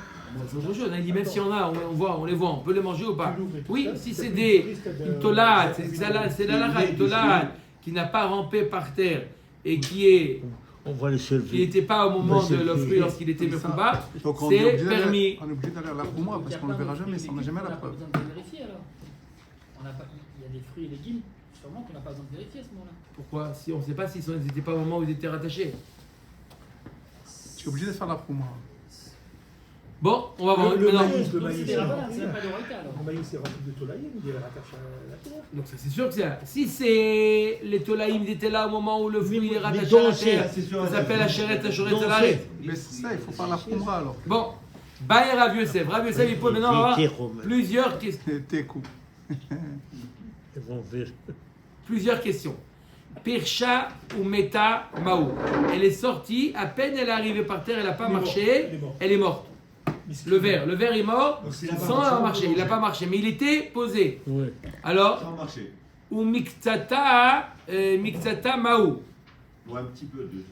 [SPEAKER 2] C'est autre chose. Il dit même s'il y en a, on les voit, on peut les manger ou pas.
[SPEAKER 6] Tu l'ouvres et tout
[SPEAKER 2] Oui,
[SPEAKER 6] ça,
[SPEAKER 2] si
[SPEAKER 6] ça
[SPEAKER 2] c'est
[SPEAKER 6] fait
[SPEAKER 2] une tolade, c'est la une tolade qui n'a pas rampé par terre et qui
[SPEAKER 8] On va le soulever.
[SPEAKER 2] n'était pas au moment de le fruit lorsqu'il était mefouba,
[SPEAKER 1] Donc on
[SPEAKER 2] c'est
[SPEAKER 1] est obligé
[SPEAKER 2] permis.
[SPEAKER 1] on est obligé d'aller à la Khouma parce qu'on ne le verra jamais, ça n'a jamais la preuve.
[SPEAKER 7] On n'a pas besoin de vérifier alors. Il y a des fruits et légumes, sûrement qu'on n'a pas besoin de vérifier à ce moment-là.
[SPEAKER 2] Pourquoi? Si on ne sait pas s'ils n'étaient pas au moment où ils étaient rattachés.
[SPEAKER 1] Tu es obligé de faire la Khouma.
[SPEAKER 2] Bon, on va voir.
[SPEAKER 6] Le
[SPEAKER 2] Maintenant.
[SPEAKER 6] maïs,
[SPEAKER 7] Donc c'est des rabbins, c'est même pas de Roïta alors.
[SPEAKER 6] Le maïs, c'est rempli de tolaïm, il est rattaché à la terre.
[SPEAKER 2] Donc ça, c'est sûr que c'est ça. Si c'est les tolaïm ils étaient là au moment où le fruit il est rattaché
[SPEAKER 8] mais
[SPEAKER 2] à la
[SPEAKER 8] donc,
[SPEAKER 2] terre,
[SPEAKER 3] c'est sûr,
[SPEAKER 2] ça s'appelle la chérette, la chorette,
[SPEAKER 8] donc,
[SPEAKER 2] à l'arrêt.
[SPEAKER 1] Mais c'est ça, il faut faire la Khouma alors.
[SPEAKER 2] Bon, Bayer Rav Yosef. Rav Yosef, il faut maintenant avoir plusieurs questions.
[SPEAKER 1] Tes coups.
[SPEAKER 8] Ils vont faire.
[SPEAKER 2] Plusieurs questions. Pirsha ou Meta Maou. Elle est sortie, à peine elle est arrivée par terre, elle n'a pas
[SPEAKER 6] Elle est
[SPEAKER 2] marché,
[SPEAKER 6] morte. Elle est morte.
[SPEAKER 2] elle est morte. Le verre est mort
[SPEAKER 4] Donc, s'il a pas
[SPEAKER 2] sans
[SPEAKER 4] marché,
[SPEAKER 2] avoir
[SPEAKER 4] on
[SPEAKER 2] marché.
[SPEAKER 4] peut
[SPEAKER 2] Il n'a
[SPEAKER 4] manger.
[SPEAKER 2] pas marché, mais il était posé.
[SPEAKER 8] Ouais.
[SPEAKER 2] Alors,
[SPEAKER 3] Sans marcher.
[SPEAKER 2] ou Miktata Maou.
[SPEAKER 3] Ou un petit peu de.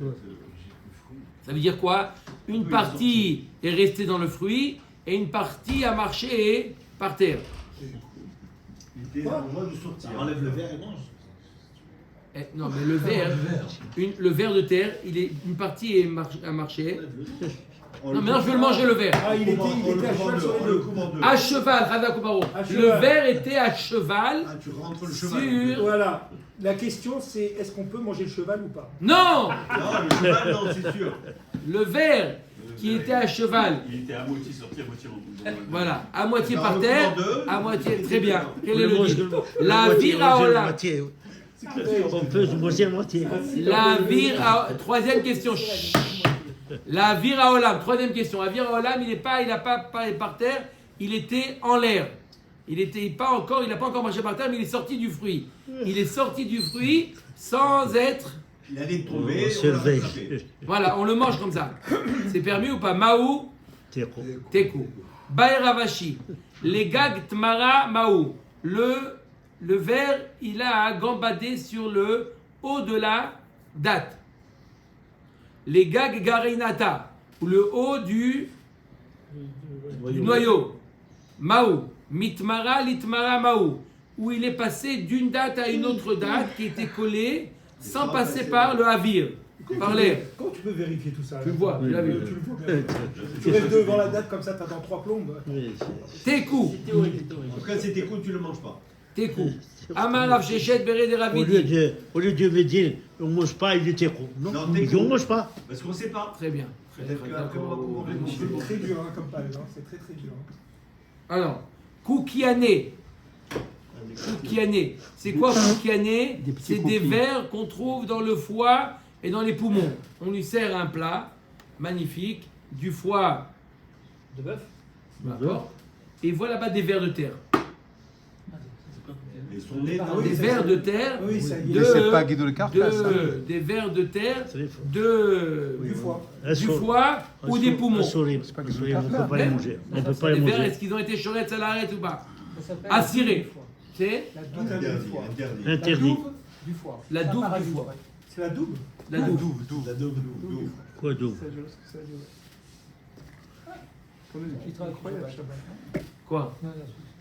[SPEAKER 2] Ça veut dire quoi? Une partie est restée dans le fruit et une partie a marché par terre.
[SPEAKER 3] Il était en voie de sortir.
[SPEAKER 5] Enlève le verre et mange.
[SPEAKER 2] Non, mais le verre, le verre de terre, une partie a marché. Non, maintenant je veux le manger le verre.
[SPEAKER 6] Ah, il était à cheval sur les deux.
[SPEAKER 2] À cheval, Raza Koubaro.
[SPEAKER 6] À
[SPEAKER 2] Le
[SPEAKER 6] cheval.
[SPEAKER 2] verre était à cheval
[SPEAKER 3] Ah, tu rentres le cheval.
[SPEAKER 2] sur.
[SPEAKER 6] Voilà. La question, c'est est-ce qu'on peut manger le cheval ou pas?
[SPEAKER 2] Non!
[SPEAKER 3] Non, le cheval, non, c'est sûr.
[SPEAKER 2] Le verre qui était à cheval,
[SPEAKER 10] Il était à moitié sorti, à moitié rentré.
[SPEAKER 2] voilà, à moitié
[SPEAKER 3] Dans
[SPEAKER 2] par
[SPEAKER 3] le
[SPEAKER 2] terre,
[SPEAKER 3] commande deux.
[SPEAKER 2] à moitié. Très bien. Quel est
[SPEAKER 8] On
[SPEAKER 2] le
[SPEAKER 8] mange
[SPEAKER 2] dit?
[SPEAKER 8] la
[SPEAKER 2] La
[SPEAKER 8] moitié,
[SPEAKER 2] vira
[SPEAKER 8] manger la
[SPEAKER 2] olam.
[SPEAKER 8] moitié. On peut manger la moitié.
[SPEAKER 2] La vira. Troisième question. Chut. La vira olam. Troisième question. La vira olam, il n'a pas par terre, il était en l'air. Il n'a pas encore marché par terre, mais il est sorti du fruit. Il est sorti du fruit sans être.
[SPEAKER 3] Il allait te trouver.
[SPEAKER 8] On
[SPEAKER 3] on l'a
[SPEAKER 8] se lève.
[SPEAKER 3] rattrapé.
[SPEAKER 2] Voilà, on le mange comme ça. C'est permis ou pas? Maou, Tekou. Bayravashi. Les gag tmara maou. Le le ver, il a gambadé sur le haut de la date. Les gag garinata, ou le haut du noyau. Maou, mitmara, litmara, maou, où il est passé d'une date à une autre date qui était collée sans passer par le havir, par l'air.
[SPEAKER 6] Comment tu peux vérifier tout ça?
[SPEAKER 2] Tu le vois, tu l'as vu.
[SPEAKER 6] Tu le vois bien. Tu restes devant la date comme ça, t'attends 3 plombes.
[SPEAKER 2] Tekou,
[SPEAKER 7] C'est théorique, c'est théorique.
[SPEAKER 3] En tout cas, c'est tes coups, tu le manges pas.
[SPEAKER 2] Tekou. Amar Rav Shechet Beret de
[SPEAKER 8] Au lieu
[SPEAKER 2] Ravidi.
[SPEAKER 8] de me dire, on mange pas, il était con. Non,
[SPEAKER 3] Non,
[SPEAKER 8] il dit,
[SPEAKER 3] t'es
[SPEAKER 8] on
[SPEAKER 3] con.
[SPEAKER 8] mange pas.
[SPEAKER 3] Parce qu'on sait pas.
[SPEAKER 2] Très bien.
[SPEAKER 3] Peut-être qu'après, on va pouvoir
[SPEAKER 6] C'est très dur hein, comme page, hein. C'est très très dur.
[SPEAKER 2] Alors, Koukiané. Koukiané. C'est quoi Koukiané? C'est des vers qu'on trouve dans le foie et dans les poumons. On lui sert un plat magnifique, du foie,
[SPEAKER 7] De bœuf.
[SPEAKER 2] d'accord, et voilà là-bas des vers de terre.
[SPEAKER 3] Et son nez,
[SPEAKER 6] Ah
[SPEAKER 3] dans
[SPEAKER 6] oui,
[SPEAKER 2] Des
[SPEAKER 6] ça,
[SPEAKER 2] vers
[SPEAKER 6] ça-
[SPEAKER 2] de terre,
[SPEAKER 6] Oui, ça y est.
[SPEAKER 2] de-
[SPEAKER 1] Mais c'est pas Guido le Carpas.
[SPEAKER 2] des vers de terre,
[SPEAKER 8] Très fort.
[SPEAKER 6] Du foie.
[SPEAKER 2] du foie ou des poumons.
[SPEAKER 8] On ne
[SPEAKER 1] pas
[SPEAKER 8] peut
[SPEAKER 1] que je
[SPEAKER 8] pas les
[SPEAKER 2] Même.
[SPEAKER 8] manger. On ne peut pas les
[SPEAKER 2] Les vers,
[SPEAKER 8] manger.
[SPEAKER 2] est-ce qu'ils ont été chorets à l'arrêt ou pas?
[SPEAKER 7] Ça s'appelle
[SPEAKER 2] Assiré. C'est
[SPEAKER 7] la double
[SPEAKER 6] Interdit.
[SPEAKER 3] interdit,
[SPEAKER 7] du foie.
[SPEAKER 3] interdit.
[SPEAKER 6] La
[SPEAKER 8] Interdit.
[SPEAKER 6] douve,
[SPEAKER 7] Du foie.
[SPEAKER 2] la
[SPEAKER 7] C'est un
[SPEAKER 2] douve du
[SPEAKER 7] parasite,
[SPEAKER 2] foie.
[SPEAKER 7] ouais.
[SPEAKER 6] c'est la double.
[SPEAKER 2] La douve.
[SPEAKER 3] La double, double.
[SPEAKER 8] Quoi d'eau?
[SPEAKER 7] Il travaille
[SPEAKER 1] Incroyable.
[SPEAKER 2] Quoi?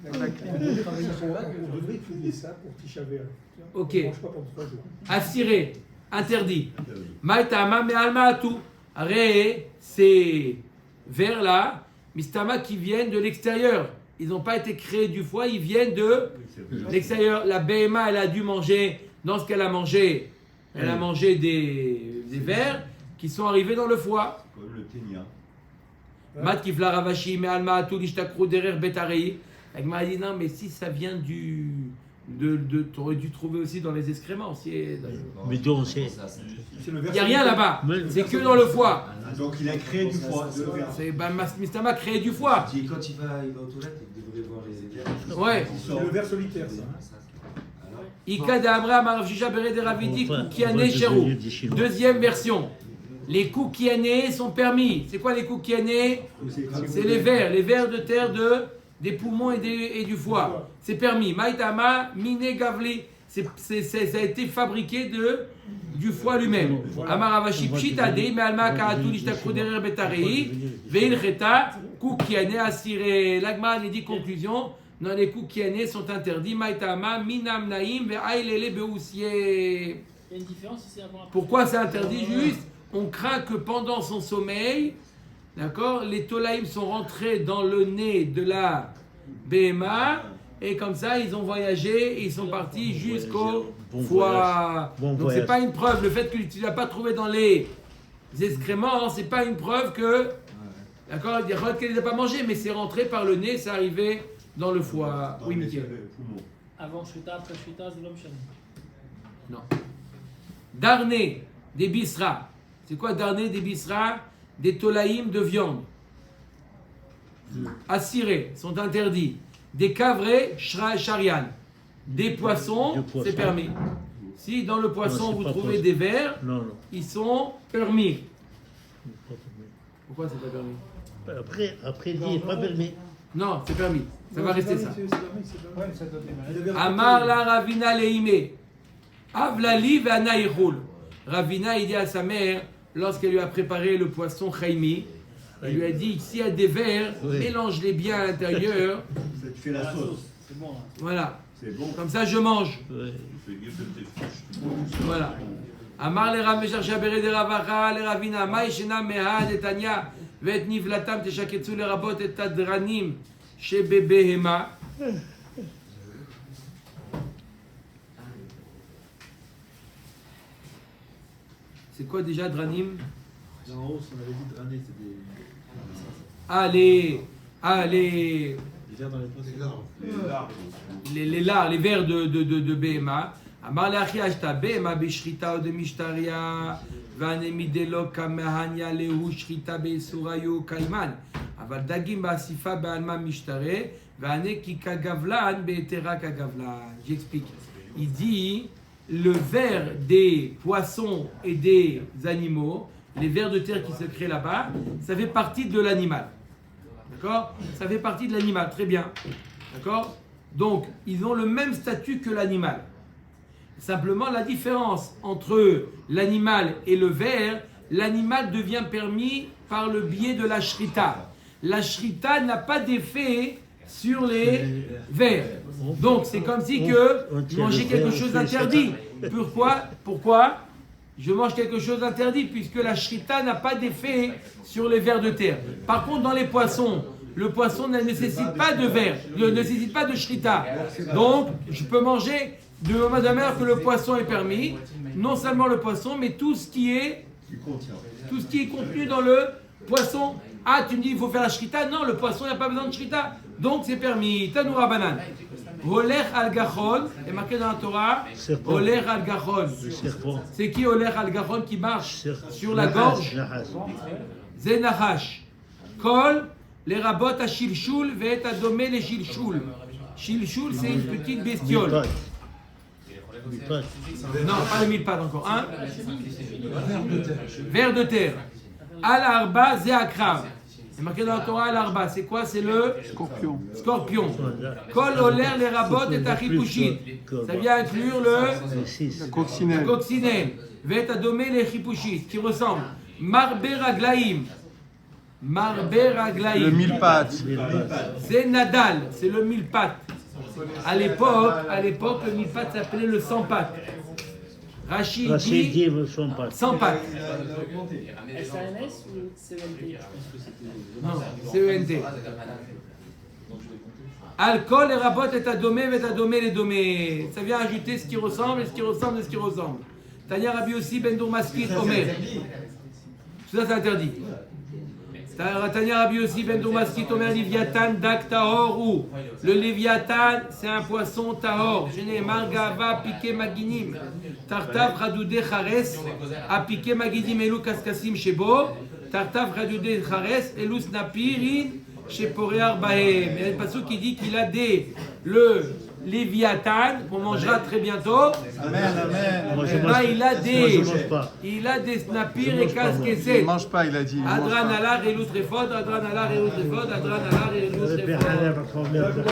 [SPEAKER 6] On devrait étudier ça pour Tisha B'Av.
[SPEAKER 2] Ok.
[SPEAKER 6] On mange pas pendant 3 jours.
[SPEAKER 2] Assiré. Interdit.
[SPEAKER 3] Interdit.
[SPEAKER 2] Maïtama me alma tout. Arrêt, ces vers-là, mistama qui viennent de l'extérieur. Ils n'ont pas été créés du foie, ils viennent de l'extérieur. La BMA, elle a dû manger, dans ce qu'elle a mangé, elle a mangé des vers qui sont arrivés dans le foie.
[SPEAKER 3] Comme le ténia.
[SPEAKER 2] Mat kifla ravashi me alma tout l'ishtakru derer betarei. Elle m'a dit non, mais si ça vient t'aurais dû trouver aussi dans les excréments.
[SPEAKER 8] Mais donc, c'est.
[SPEAKER 6] C'est le
[SPEAKER 2] Il n'y a rien là-bas.
[SPEAKER 8] Mais-
[SPEAKER 2] C'est que dans le foie.
[SPEAKER 3] Ah, donc il a créé du foie.
[SPEAKER 2] C'est Mistama créé du foie.
[SPEAKER 9] Quand il va aux toilettes, il devrait voir les éclairs.
[SPEAKER 2] Ouais.
[SPEAKER 6] C'est le ver solitaire, ça.
[SPEAKER 2] Ika de Abraham Arav Shisha Beret de Ravidi
[SPEAKER 8] Enfin,
[SPEAKER 2] Koukiané
[SPEAKER 8] on va
[SPEAKER 2] Cherou.
[SPEAKER 8] devenir des Chinois.
[SPEAKER 2] Deuxième version. Les Koukiané sont permis. C'est quoi les Koukiané? C'est les vers de terre des poumons et du foie. C'est permis. Maïtama Mine Gavli. Ça a été fabriqué du foie lui-même. Amaravashi Pshita Dei Me'alma Ka'atu Lishtakru Derer Betarei Ve'il Cheta Koukiané Asiré. L'Agma il dit conclusion. Non, les Koukiané sont interdits. Maïtama Minam Naim Ve'ailele Beoussier.
[SPEAKER 7] Il y a une différence ici avant.
[SPEAKER 2] Pourquoi c'est interdit juste? On craint que pendant son sommeil, d'accord, les tolaïm sont rentrés dans le nez de la BMA et comme ça ils ont voyagé et ils sont partis jusqu'au
[SPEAKER 8] Bon
[SPEAKER 2] foie.
[SPEAKER 8] voyage. Bon
[SPEAKER 2] Donc
[SPEAKER 8] voyage.
[SPEAKER 2] c'est pas une preuve. Le fait que tu l'as pas trouvé dans les excréments, c'est pas une preuve que, d'accord, il y a pas qu'elle les a pas mangé, mais c'est rentré par le nez, c'est arrivé dans le foie. Oui, Mickaël.
[SPEAKER 7] Avant Shrita, après Shrita, c'est l'homme chané.
[SPEAKER 2] Non. Darné, des bisra. C'est quoi darné, des bisra? Des tolaïm de viande. Assirés sont interdits. Des cavrés, sharian. Des poissons, c'est permis. Si dans le poisson
[SPEAKER 8] c'est
[SPEAKER 2] vous
[SPEAKER 8] pas
[SPEAKER 2] trouvez
[SPEAKER 8] possible.
[SPEAKER 2] des vers,
[SPEAKER 8] Non, non.
[SPEAKER 2] ils sont permis. Pourquoi c'est pas permis?
[SPEAKER 8] Après, il dit, pas permis.
[SPEAKER 2] Non, c'est permis. Ça va rester ça.
[SPEAKER 6] C'est permis, c'est permis.
[SPEAKER 7] Ouais, ça donne des maladies.
[SPEAKER 2] Amar la Ravina leime. Avlali ve'anaïchoul. Ravina, il dit à sa mère, lorsqu'elle lui a préparé le poisson chaimi, elle lui a dit, s'il y a des vers,
[SPEAKER 8] Oui.
[SPEAKER 2] mélange-les bien à l'intérieur.
[SPEAKER 3] Ça te fait la sauce.
[SPEAKER 7] C'est bon, là.
[SPEAKER 2] Voilà.
[SPEAKER 3] C'est bon.
[SPEAKER 2] Comme ça, je mange.
[SPEAKER 8] Ouais.
[SPEAKER 10] Fais gaffe de tes fiches.
[SPEAKER 2] Voilà. Amar le Rav Mesharsha Beret de Ravacha le Ravina. Maïshena meha netanya. Ve'et nivlatam teshaketsu le rabot et tadranim. Shebebehema. C'est quoi déjà dranim?
[SPEAKER 5] Là en haut, on avait dit draner, c'est des.
[SPEAKER 2] Allez,
[SPEAKER 5] Des vers dans les poissons.
[SPEAKER 2] les lards, les vers de BMA. Amar le'achi ashta BMA bishrita ou de mishtaria. Vane midelo kamehania lehu shrita be'surayo kaiman. Aval dagim ba'asifa be'alma mishtare. Vane kika gavlan be'etera kagavlan. J'explique. Il dit le ver des poissons et des animaux, les vers de terre qui se créent là-bas, ça fait partie de l'animal. D'accord? Ça fait partie de l'animal, très bien. D'accord? Donc, ils ont le même statut que l'animal. Simplement, la différence entre l'animal et le ver, l'animal devient permis par le biais de la shrita. La shrita n'a pas d'effet sur les vers. Donc, c'est comme si que je mangeais quelque chose d'interdit. Pourquoi je mange quelque chose d'interdit? Puisque la shrita n'a pas d'effet sur les vers de terre. Par contre, dans les poissons, le poisson ne nécessite pas de vers, ne nécessite pas de shrita. Donc, je peux manger de la manière que le poisson est permis. Non seulement le poisson, mais tout ce qui est contenu dans le poisson. Ah, tu me dis il faut faire la shrita? Non, le poisson, il n'y a pas besoin de shrita. Donc, c'est permis. Tanoura banan. Oler al-Gachon, est marqué dans la Torah, Oler al-Gachon. C'est qui Oler al-Gachon qui marche sur la gorge? C'est Nahash. Kol, les rabots à Shilshul, veet à domé les Shilshul. Shilshul, c'est une petite bestiole. Non, pas le mille-pattes encore. Hein? Ver de terre. Al-Arba, Zéakrav. C'est marqué dans la Torah, l'arba, c'est quoi? C'est le scorpion. Kol oler les rabots et tachipushit. Ça vient inclure le coccinelle. Vet adomé les chipushit, qui ressemble. Marbe raglaim.
[SPEAKER 1] Le mille-pattes.
[SPEAKER 2] C'est Nadal, c'est le mille-pattes. À l'époque, le mille-pattes s'appelait le sans-pattes. Rachid dit sans pattes.
[SPEAKER 7] SAMS ou CENT?
[SPEAKER 2] Non, CENT. Alcool et rabot et adomé, et adomé les domés. Ça vient ajouter ce qui ressemble et ce qui ressemble et ce qui ressemble. Tanya Rabbi aussi ben Dourmaskit Omer. Tout ça c'est interdit. Tanya Rabbi aussi ben Dourmaskit Omer Liviatan dak tahor ou. Le Léviathan, c'est un poisson tahor. Géné margava piqué maginim. Tartav radoudé chares. A piqué maginim elou kaskasim shebo. Tartav radoudé chares elou snapirin chez Poréar Bahem. Il y a un passage qui dit qu'il a le Léviathan, qu'on mangera très bientôt.
[SPEAKER 1] Amen.
[SPEAKER 2] Il a des snapirs et casquesses.
[SPEAKER 1] Il ne mange pas, il a dit.
[SPEAKER 2] Adran alar et l'outrefod, Adran alar et l'outrefod, Adran alar et l'outrefod.